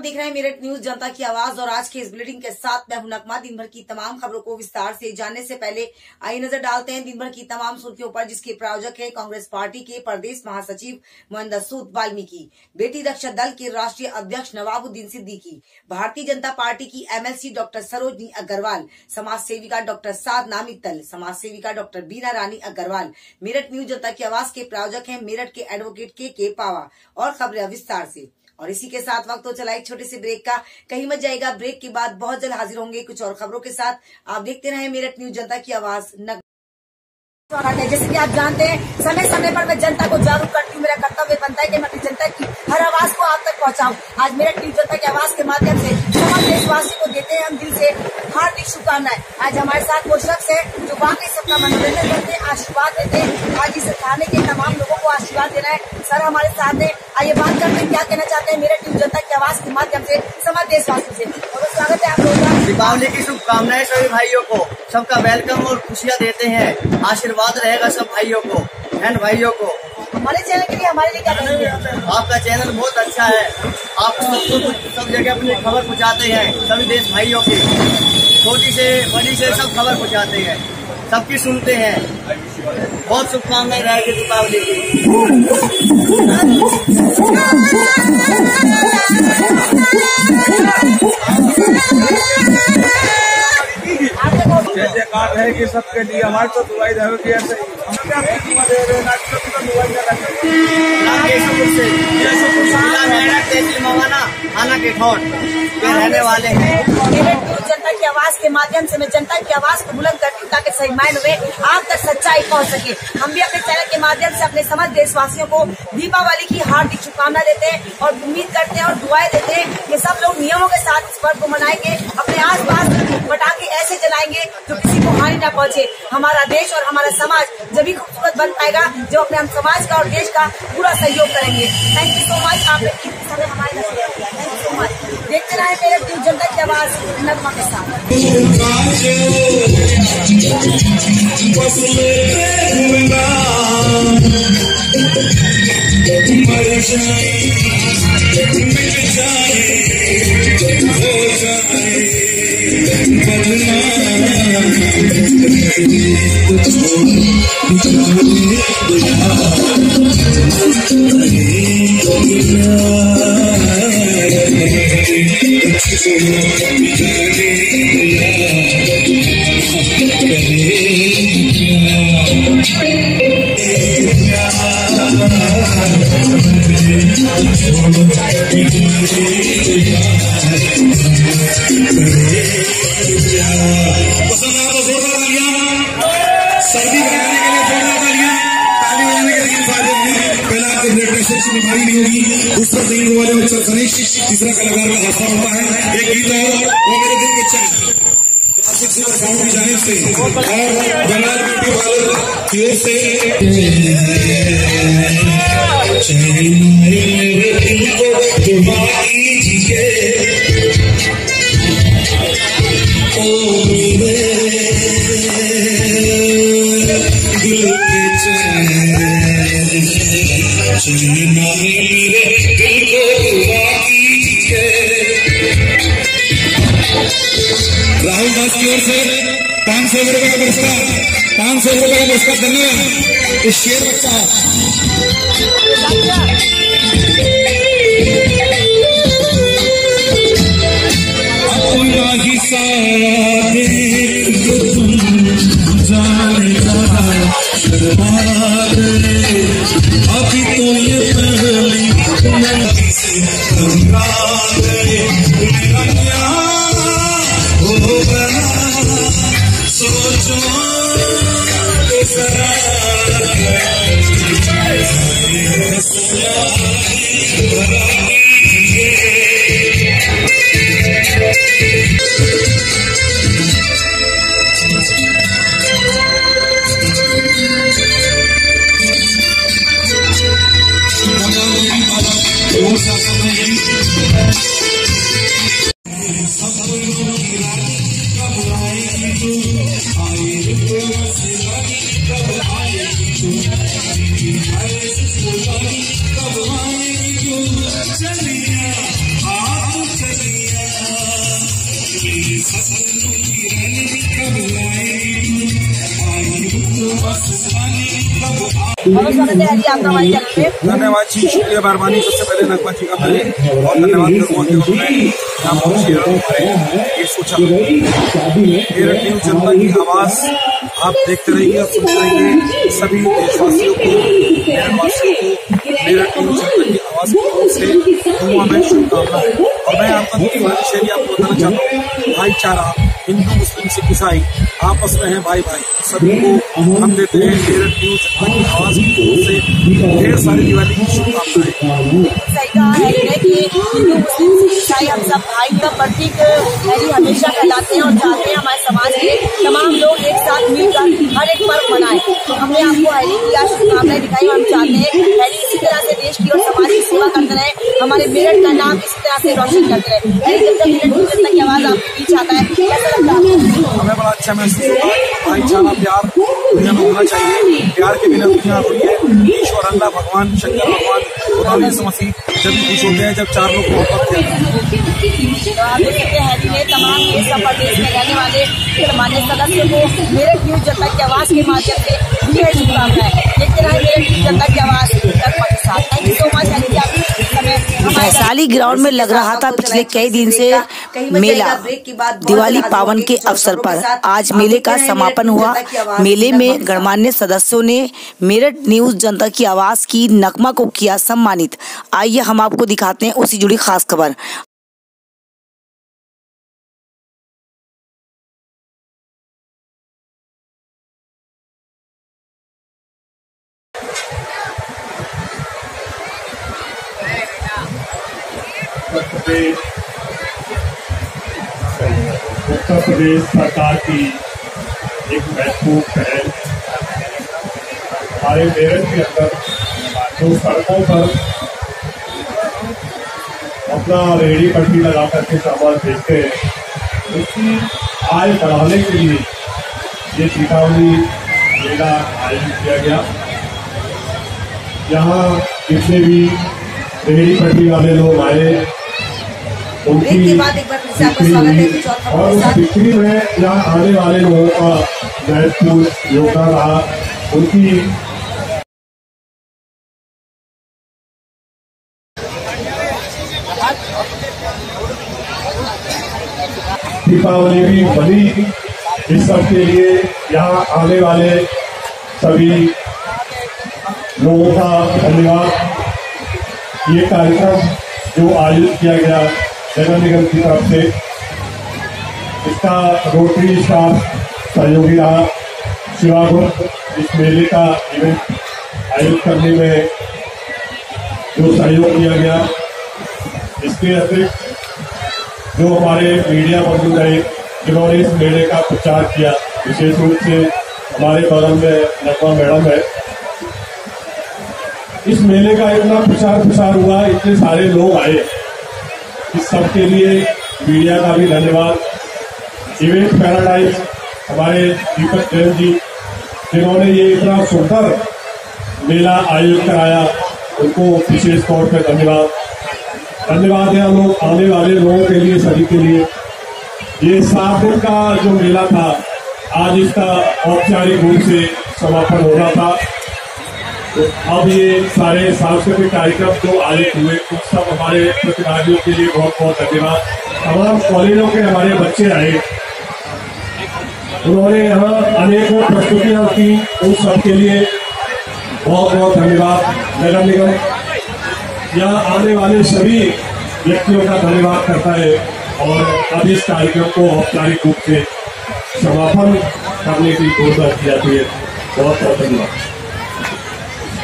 देख रहे हैं मेरठ न्यूज जनता की आवाज और आज के इस बुलेटिन के साथ मैं हूं नकमा। दिन भर की तमाम खबरों को विस्तार से जानने से पहले आइए नजर डालते हैं दिन भर की तमाम सुर्खियों पर, जिसके प्रायोजक है कांग्रेस पार्टी के प्रदेश महासचिव मोहम्मद सूद वाल्मीकि, बेटी रक्षा दल के राष्ट्रीय अध्यक्ष नवाबुद्दीन सिद्दीकी, भारतीय जनता पार्टी की MLC डॉक्टर सरोजनी अग्रवाल, समाज सेविका डॉक्टर साधना मित्तल, समाज सेविका डॉक्टर बीना रानी अग्रवाल। मेरठ न्यूज जनता की आवाज के प्रायोजक है मेरठ के एडवोकेट के पावा। और खबरें विस्तार से, और इसी के साथ वक्त तो चला एक छोटे से ब्रेक का, कहीं मत जाएगा। ब्रेक के बाद बहुत जल्द हाजिर होंगे कुछ और खबरों के साथ। आप देखते रहे मेरठ न्यूज जनता की आवाज। जैसे कि आप जानते हैं, समय समय पर मैं जनता को जागरूक करती हूँ। मेरा कर्तव्य बनता है कि मैं अपनी जनता की हर आवाज को आप तक पहुँचाऊँ। आज मेरठ न्यूज जनता की आवाज के माध्यम से तमाम देशवासी को देते हैं हम दिल से हार्दिक शुभकामनाएं। आज हमारे साथ वो शख्स है जो वाकई सबका मनोरंजन करते हैं, आशीर्वाद देते हैं। आज इस थाने के तमाम लोगों को आशीर्वाद देना है। सर हमारे साथ है, आइए बात करते हैं क्या कहना चाहते हैं मेरठ न्यूज जनता की आवाज के माध्यम से समाज देशवासियों से। और स्वागत है आप लोगों का। दीपावली की शुभकामनाएं सभी भाइयों को, सबका वेलकम और खुशियां देते हैं। आशीर्वाद रहेगा सब भाइयों को, बहन भाइयों को। हमारे चैनल के लिए हमारे लिए क्या कहेंगे? आपका चैनल बहुत अच्छा है, आप सब जगह अपनी खबर पहुंचाते हैं, सभी देश भाइयों की, छोटी से बड़ी से सब खबर पहुंचाते हैं, सबकी सुनते हैं। बहुत शुभकामनाएं रहेगी दीपावली की। जय जयकार रहेगी सबके लिए। हमारे तो दुआई रहेगी ऐसे ही। खाना के ठोट पे रहने वाले हैं। जनता की आवाज के माध्यम से मैं जनता की आवाज को बुलंद करती हूँ ताकि सही मायने में आप तक सच्चाई पहुँच सके। हम भी अपने चैनल के माध्यम से अपने समस्त देशवासियों को दीपावली की हार्दिक शुभकामनाएं देते हैं और उम्मीद करते हैं और दुआएं देते हैं कि सब लोग नियमों के साथ इस पर्व को मनाएंगे, अपने आस पास पटाखे ऐसे जलाएंगे जो किसी को हानि न पहुँचे। हमारा देश और हमारा समाज जब भी खूबसूरत बन पाएगा जब अपने हम समाज का और देश का पूरा सहयोग करेंगे। Thank you so much. आपने समय हमारे नसीब किया। Thank you so much. देखते रहे मेरठ न्यूज जनता की आवाज नगमा के साथ। सर्दी बनाने के लिए जोरदार तालियां, ताली बजाने के लिए फायदे हैं। पहला आपको ब्लड प्रेशर की बीमारी नहीं होगी, दूसरा तीन वाले बच्चा खनिश, तीसरा कलाकार का हौसला होता है। एक गीत और वो मेरे दिल में चल क्लासिक सिंगर साउंड की जानिब से और जलाल ब्यूटी वालों की ओर से राहुल दास की ओर से 500 रुपए का पुरस्कार, 500 रुपए का पुरस्कार। धन्यवाद। इस शेर बच्चा अपना ही साथ अभी तो ये पहली सोचो धन्यवाद जी, शुक्रिया, मेहरबानी। सबसे पहले नगमा जी का पहले बहुत धन्यवाद करूँगा कि उन्होंने यहाँ पहुँचे ये सोचा। मेरठ न्यूज जनता की आवाज़ आप देखते रहिए और सुनते रहिए। सभी देशवासियों को, मेरठवासियों को मेरठ न्यूज जनता की आवाज़ की तरफ से दुआ में शुभकामनाएं। और मैं आपका दूसरा शैली आपको बताना चाहता हूँ, भाईचारा हिंदू मुस्लिम सिख ईसाई आपस में है भाई भाई। सभी को हम देते हैं मेरठ न्यूज जनता की आवाज़ की तरफ से ढेर सारी दिवाली की शुभकामनाएं। सही कहा है कि हिंदू मुस्लिम सिख ईसाई हम सब भाई का प्रतीक रैली हमेशा कहलाते हैं और चाहते हैं हमारे समाज के तमाम लोग एक साथ मिलकर हर एक पर्व मनाएं। तो हमने आपको रैली की शुभकामनाएं दिखाई। हम चाहते हैं रैली इसी तरह से देश की और समाज की सेवा करते रहे, हमारे मेरठ का नाम इसी तरह से रोशन करते रहे। जब तक मेरठ न्यूज जनता की आवाज़ आपके बीच आता है, कैसा लगता है? हमें बड़ा अच्छा महसूस होगा। भाईचारा प्यार दुनिया में होना चाहिए। प्यार के बिना दुनिया अधूरी है। ईश्वर अल्लाह भगवान शंकर भगवान खुदा मसीह जब खुश होते हैं जब चार लोग मोहब्बत करते हैं। हैरी ने तमाम देश और प्रदेश में रहने वाले मान्य सदस्यों को मेरठ न्यूज जनता की आवाज़ के माध्यम से ढेर शुभकामनाएं। देखते रहे मेरठ न्यूज जनता की आवाज़ के साथ। Thank you so much. Vaishali ground में लग रहा था पिछले कई दिन से मेला। दिवाली पावन के अवसर पर आज मेले का समापन हुआ। मेले में गणमान्य सदस्यों ने मेरठ न्यूज जनता की आवाज़ की नगमा को किया सम्मानित। आइए हम आपको दिखाते हैं उससे जुड़ी खास खबर। उत्तर प्रदेश सरकार की एक महत्वपूर्ण पहल हमारे मेरठ के अंदर जो सड़कों पर अपना रेहड़ी पट्टी लगा करके सामान बेचते हैं, उसकी आय बढ़ाने के लिए ये दीपावली मेला आयोजित किया गया। यहाँ जितने भी रेहड़ी पट्टी वाले लोग आए, उनकी और उस बिक्री में यहाँ आने वाले लोगों का महत्वपूर्ण योगदान रहा। उनकी दीपावली भी बनी। इस सब के लिए यहाँ आने वाले सभी लोगों का धन्यवाद। ये कार्यक्रम जो आयोजित किया गया नगर निगम की तरफ से, इसका रोटरी स्टाफ सहयोगी रहा। शिवागुर इस मेले का इवेंट आयोजित करने में जो सहयोग किया गया, इसके अतिरिक्त जो हमारे मीडिया बंधु रहे जिन्होंने इस मेले का प्रचार किया, विशेष रूप से हमारे बगल में नगमा मैडम है। इस मेले का इतना प्रचार हुआ, इतने सारे लोग आए, इस सब के लिए मीडिया का भी धन्यवाद। इवेंट पैराडाइज हमारे दीपक जैन जी जिन्होंने ये इतना सुंदर मेला आयोजित कराया, उनको विशेष तौर पर धन्यवाद है। हम लोग आने वाले लोगों के लिए, सभी के लिए। ये 7 दिन का जो मेला था, आज इसका औपचारिक रूप से समापन हो रहा था। तो अब ये सारे सांस्कृतिक कार्यक्रम जो आयोजित हुए, उन सब हमारे प्रतिभागियों के लिए बहुत बहुत धन्यवाद। तमाम कॉलेजों के हमारे बच्चे आए, उन्होंने यहाँ अनेकों प्रस्तुतियां की, उन सब के लिए बहुत बहुत धन्यवाद। नगर निगम यहाँ आने वाले सभी व्यक्तियों का धन्यवाद करता है और अब इस कार्यक्रम को औपचारिक रूप से समापन करने की घोषणा की जाती है। बहुत बहुत धन्यवाद।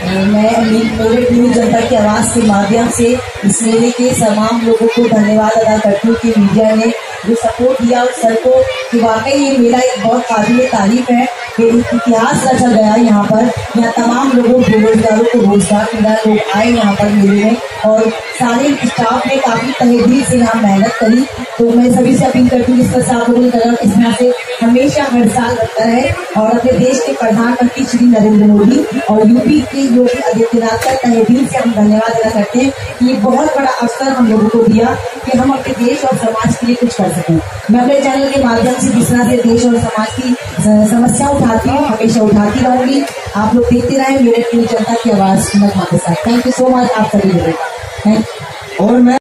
मैं मेरठ न्यूज जनता की आवाज़ के माध्यम से इस मेले के तमाम लोगों को धन्यवाद अदा करती हूँ कि मीडिया ने जो सपोर्ट दिया उस सर को, कि वाकई ये मेला एक बहुत काबिल तारीफ है। इतिहास रचा गया यहाँ पर। यहाँ तमाम लोगों बेरोजगारों को रोजगार मिला, लोग आए यहाँ पर मेले में और सारे स्टाफ ने काफी तहेदिल से यहाँ मेहनत करी। तो मैं सभी से अपील करती हूँ इस पर साफ लोगों कदम इस तरह से हमेशा हर साल बनता रहे और अपने देश के प्रधानमंत्री श्री नरेंद्र मोदी और यूपी के योगी आदित्यनाथ का तहेदिल से हम धन्यवाद अदा करते हैं कि ये बहुत बड़ा अवसर हम लोगों को दिया कि हम अपने देश और समाज के लिए कुछ कर सकें। मैं अपने चैनल के माध्यम से जिस तरह से देश और समाज की समस्या उठाती हूँ हमेशा उठाती रहूंगी। आप लोग देखते रहे मेरठ न्यूज जनता की आवाज नगमा के साथ। थैंक यू सो मच आप सभी लोगों का। और मैं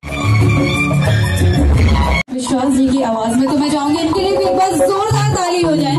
विश्वास जी की आवाज में तो मैं चाहूंगी इनके लिए एक बार जोरदार ताली हो जाए।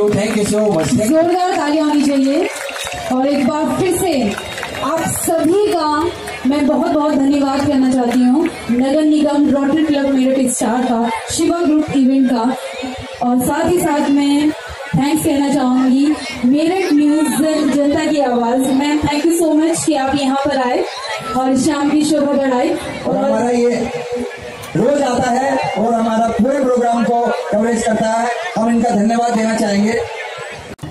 Thank you so much. जोरदार तालियां होनी चाहिए। और एक बार फिर से आप सभी का मैं बहुत बहुत धन्यवाद करना चाहती हूँ नगर निगम रोटरी क्लब मेरठ स्टार का, शिवा ग्रुप इवेंट का, और साथ ही साथ मैं थैंक्स कहना चाहूंगी मेरठ न्यूज जनता की आवाज। Ma'am thank you so much कि आप यहाँ पर आए और शाम की शोभा बढ़ाई। और हमारा ये रोज आता है और हमारा पूरे प्रोग्राम को कवरेज करता है, हम इनका धन्यवाद देना चाहेंगे।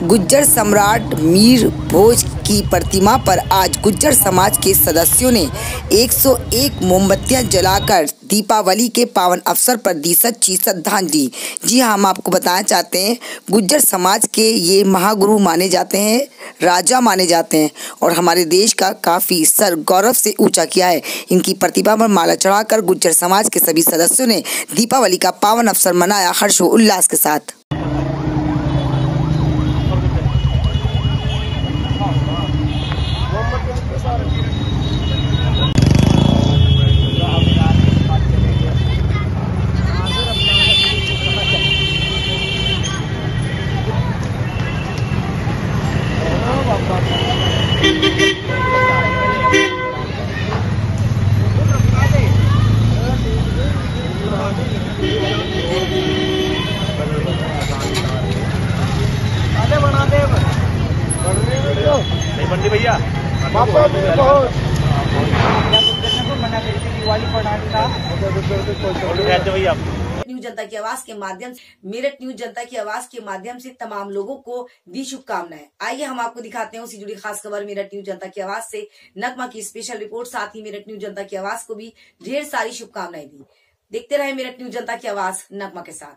गुज्जर सम्राट मीर भोज की प्रतिमा पर आज गुज्जर समाज के सदस्यों ने 101 मोमबत्तियां जलाकर दीपावली के पावन अवसर पर दी सच्ची श्रद्धांजलि। जी हाँ, हम आपको बताना चाहते हैं गुज्जर समाज के ये महागुरु माने जाते हैं, राजा माने जाते हैं और हमारे देश का काफ़ी सर गौरव से ऊंचा किया है। इनकी प्रतिमा पर माला चढ़ाकर गुज्जर समाज के सभी सदस्यों ने दीपावली का पावन अवसर मनाया हर्षोल्लास के साथ। भैया न्यूज जनता की आवाज के माध्यम से मेरठ न्यूज जनता की आवाज के माध्यम से तमाम लोगों को दी शुभकामनाएं। आइए हम आपको दिखाते हैं उससे जुड़ी खास खबर मेरठ न्यूज जनता की आवाज से नगमा की स्पेशल रिपोर्ट। साथ ही मेरठ न्यूज जनता की आवाज को भी ढेर सारी शुभकामनाएं दी। देखते रहे मेरठ न्यूज जनता की आवाज नगमा के साथ।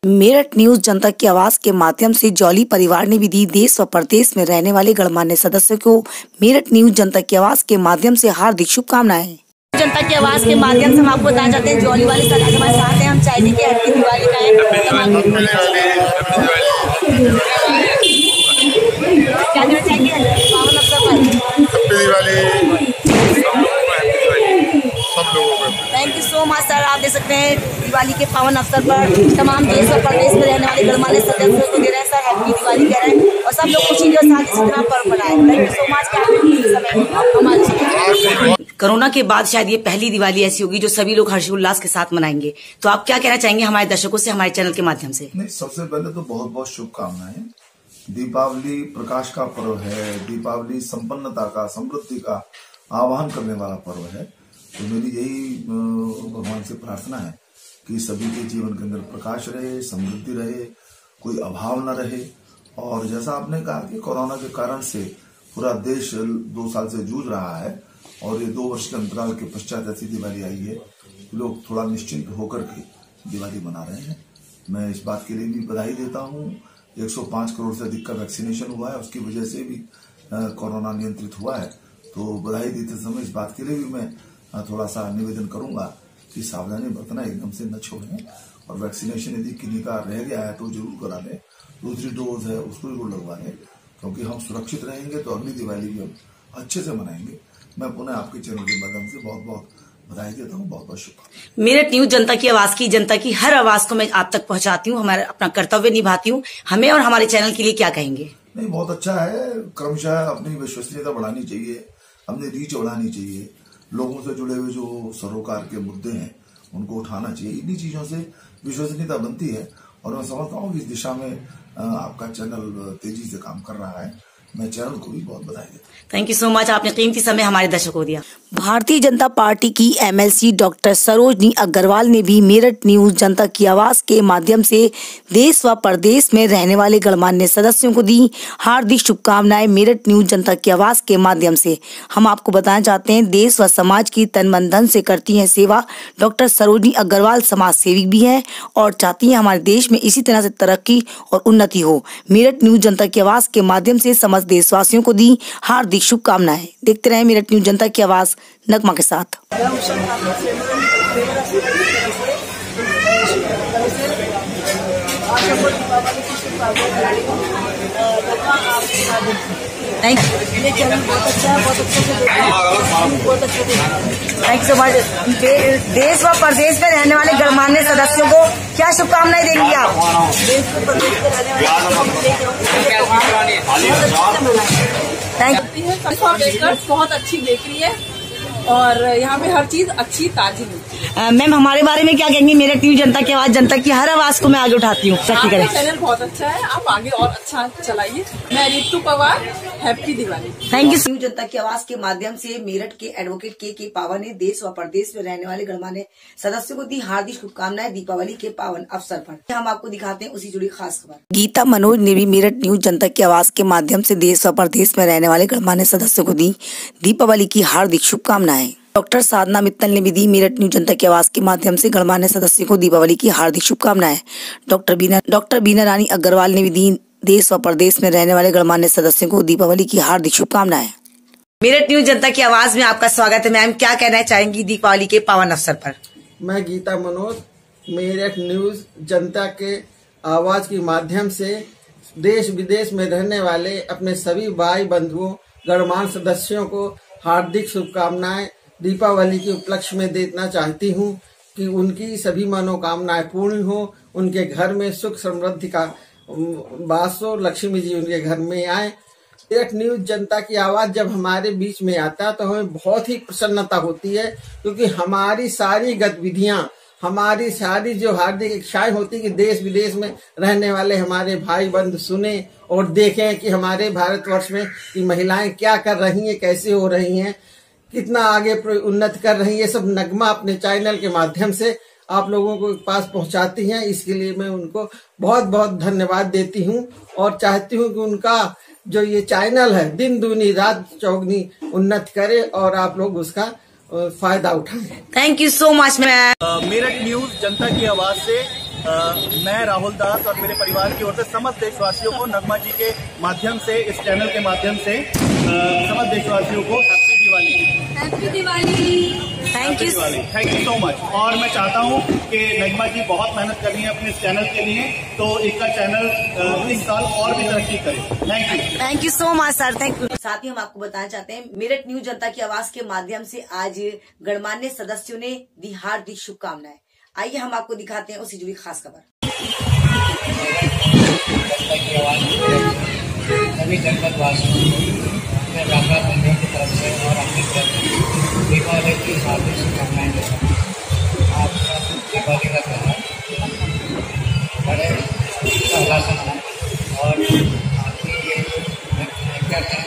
मेरठ न्यूज जनता की आवाज के माध्यम से जौली परिवार ने भी दी देश व प्रदेश में रहने वाले गणमान्य सदस्यों को मेरठ न्यूज जनता की आवाज के माध्यम से हार्दिक शुभकामनाएं। जनता की आवाज के माध्यम से हम आपको बताना चाहते हैं जौली वाले सदस्य हमारे साथ हैं। हम चाहते हैं कि हैप्पी दिवाली का क्या कहना चाहेंगे पावन अवसर पर? हैप्पी दिवाली सब लोगों को। Thank you so much sir. आप देख सकते हैं दिवाली के पावन अवसर पर तमाम देश और प्रदेश में रहने वाले गणमान्य सदस्यों को दे रहे हैं सर हैप्पी दिवाली कह रहे हैं और सब लोग खुशी के साथ इसी तरह पर्व मनाएं। Thank you so much. Corona के बाद शायद ये पहली दिवाली ऐसी होगी जो सभी लोग हर्षोल्लास के साथ मनाएंगे, तो आप क्या कहना चाहेंगे हमारे दर्शकों से हमारे चैनल के माध्यम से? नहीं, सबसे पहले तो बहुत बहुत शुभकामनाएं दीपावली प्रकाश का पर्व है, दीपावली संपन्नता का, समृद्धि का आह्वान करने वाला पर्व है। तो मेरी यही भगवान से प्रार्थना है कि सभी के जीवन के अंदर प्रकाश रहे, समृद्धि रहे, कोई अभाव न रहे। और जैसा आपने कहा कि कोरोना के कारण से पूरा देश 2 साल से जूझ रहा है और ये 2 वर्ष के अंतराल के पश्चात ऐसी दिवाली आई है, लोग थोड़ा निश्चिंत होकर के दिवाली मना रहे हैं। मैं इस बात के लिए भी बधाई देता हूँ। 105 करोड़ से अधिक का वैक्सीनेशन हुआ है, उसकी वजह से भी कोरोना नियंत्रित हुआ है। तो बधाई देते समय इस बात के लिए भी मैं थोड़ा सा निवेदन करूंगा कि सावधानी बरतना, एकदम से न छोड़ें और वैक्सीनेशन यदि किन्हीं का रह गया है तो जरूर करा लें। दूसरी डोज है उसको जरूर लगवा लें, क्योंकि हम सुरक्षित रहेंगे तो अगली दिवाली भी हम अच्छे से मनाएंगे। मैं पुनः आपके चैनल के माध्यम से बहुत बहुत बधाई देता हूँ, बहुत बहुत शुक्रिया। मेरठ न्यूज जनता की आवाज की, जनता की हर आवाज को मैं आप तक पहुंचाती हूँ, हमारा अपना कर्तव्य निभाती हूँ। हमें और हमारे चैनल के लिए क्या कहेंगे? नहीं, बहुत अच्छा है। क्रमशः अपनी विश्वसनीयता बढ़ानी चाहिए, अपनी रीच बढ़ानी चाहिए, लोगों से जुड़े हुए जो सरोकार के मुद्दे हैं उनको उठाना चाहिए। इन्हीं चीजों से विश्वसनीयता बनती है और मैं समझता हूँ कि इस दिशा में आपका चैनल तेजी से काम कर रहा है। मैं चैनल को भी बहुत बधाई देता हूँ। थैंक यू सो मच, आपने कीमती समय हमारे दर्शकों को दिया। भारतीय जनता पार्टी की एमएलसी डॉक्टर सरोजनी अग्रवाल ने भी मेरठ न्यूज जनता की आवाज के माध्यम से देश व प्रदेश में रहने वाले गणमान्य सदस्यों को दी हार्दिक शुभकामनाएं। मेरठ न्यूज जनता की आवाज के माध्यम से हम आपको बताना चाहते हैं, देश व समाज की तन मन धन से करती हैं सेवा। डॉक्टर सरोजनी अग्रवाल समाज सेविक भी हैं और चाहती हैं हमारे देश में इसी तरह से तरक्की और उन्नति हो। मेरठ न्यूज जनता की आवाज के माध्यम से समस्त देशवासियों को दी हार्दिक शुभकामनाएं। देखते रहे मेरठ न्यूज जनता की आवाज नगमा के साथ। Thank you so much. देश व प्रदेश में रहने वाले गणमान्य सदस्यों को क्या शुभकामनाएं देंगी आप? देश व प्रदेश में रहने वाले बहुत अच्छी बेकरी है और यहाँ पे हर चीज अच्छी ताजी मिलती है। मैम, हमारे बारे में क्या कहेंगी? मेरठ न्यूज जनता की आवाज, जनता की हर आवाज को मैं आगे उठाती हूँ। आपका चैनल बहुत अच्छा है, आप आगे और अच्छा चलाइए। मैं Ritu Pawar, happy Diwali. Thank you. News जनता की आवाज के माध्यम से मेरठ के एडवोकेट के पावन ने देश व प्रदेश में रहने वाले गणमान्य सदस्यों को दी हार्दिक शुभकामनाएं दीपावली के पावन अवसर पर। हम आपको दिखाते हैं उसी जुड़ी खास खबर। गीता मनोज ने भी मेरठ न्यूज जनता की आवाज के माध्यम से देश व प्रदेश में रहने वाले गणमान्य सदस्यों को दी दीपावली की हार्दिक शुभकामनाएं। डॉक्टर साधना मित्तल ने भी दी मेरठ न्यूज जनता की आवाज के माध्यम से गणमान्य सदस्यों को दीपावली की हार्दिक शुभकामनाएं। डॉक्टर बीना रानी अग्रवाल ने भी दी देश व प्रदेश में रहने वाले गणमान्य सदस्यों को दीपावली की हार्दिक शुभकामनाएं। मेरठ न्यूज जनता की आवाज में आपका स्वागत है। मैम, क्या कहना चाहेंगी दीपावली के पावन अवसर पर? मैं गीता मनोज मेरठ न्यूज जनता के आवाज के माध्यम से देश विदेश में रहने वाले अपने सभी भाई बंधुओं गणमान्य सदस्यों को हार्दिक शुभकामनाएं दीपावली के उपलक्ष्य में देना चाहती हूं कि उनकी सभी मनोकामनाएं पूर्ण हो, उनके घर में सुख समृद्धि का वास हो, लक्ष्मी जी उनके घर में आए। एक न्यूज जनता की आवाज जब हमारे बीच में आता है तो हमें बहुत ही प्रसन्नता होती है, क्योंकि हमारी सारी गतिविधियां, हमारी सारी जो हार्दिक इच्छाएं होती कि देश विदेश में रहने वाले हमारे भाई बंधु सुने और देखें कि हमारे भारतवर्ष में की महिलाएं क्या कर रही हैं, कैसे हो रही हैं, कितना आगे उन्नति कर रही है। ये सब नगमा अपने चैनल के माध्यम से आप लोगों को पास पहुंचाती हैं। इसके लिए मैं उनको बहुत बहुत धन्यवाद देती हूं और चाहती हूं कि उनका जो ये चैनल है दिन दूनी रात चौगनी उन्नति करे और आप लोग उसका फायदा उठाएं। Thank you so much. Meerut news जनता की आवाज से मैं राहुल दास और मेरे परिवार की ओर से समस्त देशवासियों को नगमा जी के माध्यम से, इस चैनल के माध्यम से समस्त देशवासियों को happy Diwali. Happy Diwali. Thank you so much. और मैं चाहता हूँ कि नगमा जी बहुत मेहनत कर रही है अपने इस चैनल के लिए, तो इसका चैनल इस साल और भी तरक्की करे। Thank you so much sir, thank you. साथ ही हम आपको बताना चाहते हैं मेरठ न्यूज जनता की आवाज के माध्यम से आज गणमान्य सदस्यों ने दी हार्दिक शुभकामनाएं। आइए हम आपको दिखाते हैं उसी जुड़ी खास खबर। सभी जनपदवासियों मैं राजा बंधुओं की तरफ से और अपनी तरफ से दीपावली की हार्दिक शुभकामनाएं देता हूँ। आप दीपावली का त्योहार बड़े उत्साह से मनाएं और था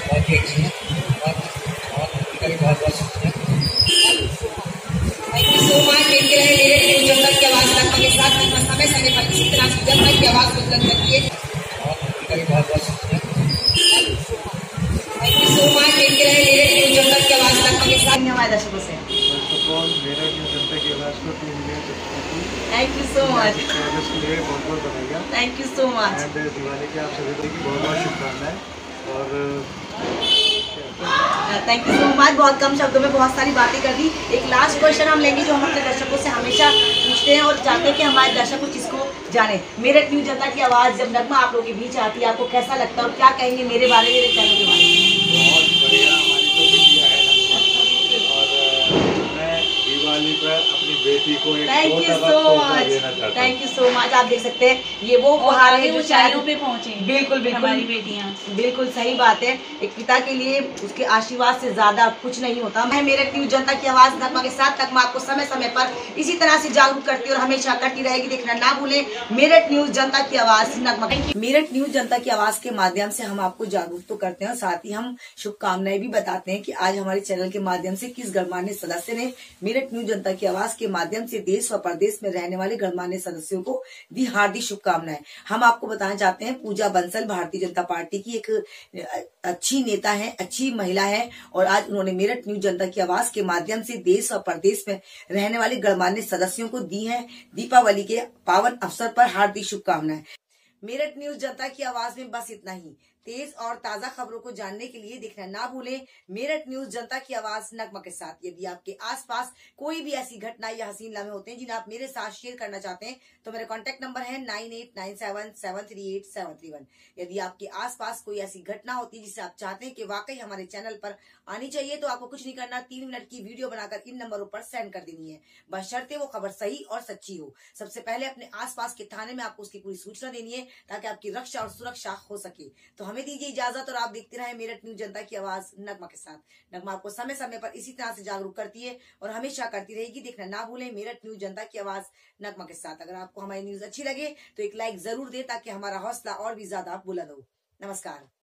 बहुत ही अच्छी है और उनका भी बहुत बहुत शुक्रिया। Thank you so much. देखते रहे मेरठ न्यूज़ जनता की आवाज नगमा के साथ समय समय पर इसी तरह से जनता की आवाज को बुलंद रखिए और उनका भी बहुत बहुत शुक्रिया। Thank you so much. देखते रहे मेरठ न्यूज़ जनता की आवाज नगमा के साथ हमारे दर्शकों से। मेरठ न्यूज़ जनता की आवाज को 2 million thank you so much. के लिए बहुत बहुत बधाइयाँ। Thank you so much. And Diwali की आप सभी को बहुत बहुत शुभकामनाएं। और थैंक यू सो मच। बहुत कम शब्दों में बहुत सारी बातें कर दी। एक लास्ट क्वेश्चन हम लेंगे जो हम अपने दर्शकों से हमेशा पूछते हैं और चाहते हैं कि हमारे दर्शक कुछ इसको जाने। मेरठ न्यूज़ जनता की आवाज़ जब नगमा आप लोगों के बीच आती है, आपको कैसा लगता है और क्या कहेंगे मेरे बारे में, मेरे चैनल के बारे में? बहुत बढ़िया, हमारी तो बिटिया है नगमा और मैं दिवाली पर अपनी बेटी को एक thank you so much. Thank you so much. आप देख सकते हैं ये वो उपहार है जो ऊंचाइयों पे पहुंचे। बिल्कुल बिल्कुल हमारी बेटियां, बिल्कुल सही बात है। एक पिता के लिए उसके आशीर्वाद से ज्यादा कुछ नहीं होता। मैं मेरठ न्यूज़ जनता की आवाज नगमा के साथ नगमा आपको समय समय पर इसी तरह से जागरूक करती है और हमेशा करती रहेगी। देखना ना भूलें मेरठ न्यूज़ जनता की आवाज नगमा। मेरठ न्यूज़ जनता की आवाज के माध्यम से हम आपको जागरूक तो करते हैं और साथ ही हम शुभकामनाएं भी बताते हैं कि आज हमारे चैनल के माध्यम से किस गणमान्य सदस्य ने मेरठ न्यूज़ जनता की आवाज के माध्यम से देश व प्रदेश में रहने वाले गणमान्य सदस्यों को दी हार्दिक शुभकामनाएं। हम आपको बताना चाहते हैं पूजा बंसल भारतीय जनता पार्टी की एक अच्छी नेता है, अच्छी महिला है और आज उन्होंने मेरठ न्यूज़ जनता की आवाज के माध्यम से देश व प्रदेश में रहने वाले गणमान्य सदस्यों को दी है दीपावली के पावन अवसर पर हार्दिक शुभकामनाएं। मेरठ न्यूज़ जनता की आवाज में बस इतना ही। तेज और ताजा खबरों को जानने के लिए देखना ना भूलें मेरठ न्यूज़ जनता की आवाज नगमा के साथ। यदि आपके आसपास कोई भी ऐसी घटना या हसीन लम्हे होते हैं जिन्हें आप मेरे साथ शेयर करना चाहते हैं तो मेरा कॉन्टैक्ट नंबर है 9897738731। यदि आपके आसपास कोई ऐसी घटना होती है जिसे आप चाहते हैं कि वाकई हमारे चैनल पर आनी चाहिए तो आपको कुछ नहीं करना, 3 मिनट की वीडियो बनाकर इन नंबरों पर सेंड कर देनी है। बशर्ते वो खबर सही और सच्ची हो। सबसे पहले अपने आसपास के थाने में आपको उसकी पूरी सूचना देनी है ताकि आपकी रक्षा और सुरक्षा हो सके। तो हमें दीजिए इजाजत और आप देखते रहे मेरठ न्यूज़ जनता की आवाज नगमा के साथ। नगमा आपको समय समय पर इसी तरह से जागरूक करती है और हमेशा करती रहेगी। देखना ना भूलें मेरठ न्यूज़ जनता की आवाज नगमा के साथ। अगर आपको हमारी न्यूज अच्छी लगे तो एक लाइक जरूर दे ताकि हमारा हौसला और भी ज्यादा बुलंद हो। नमस्कार।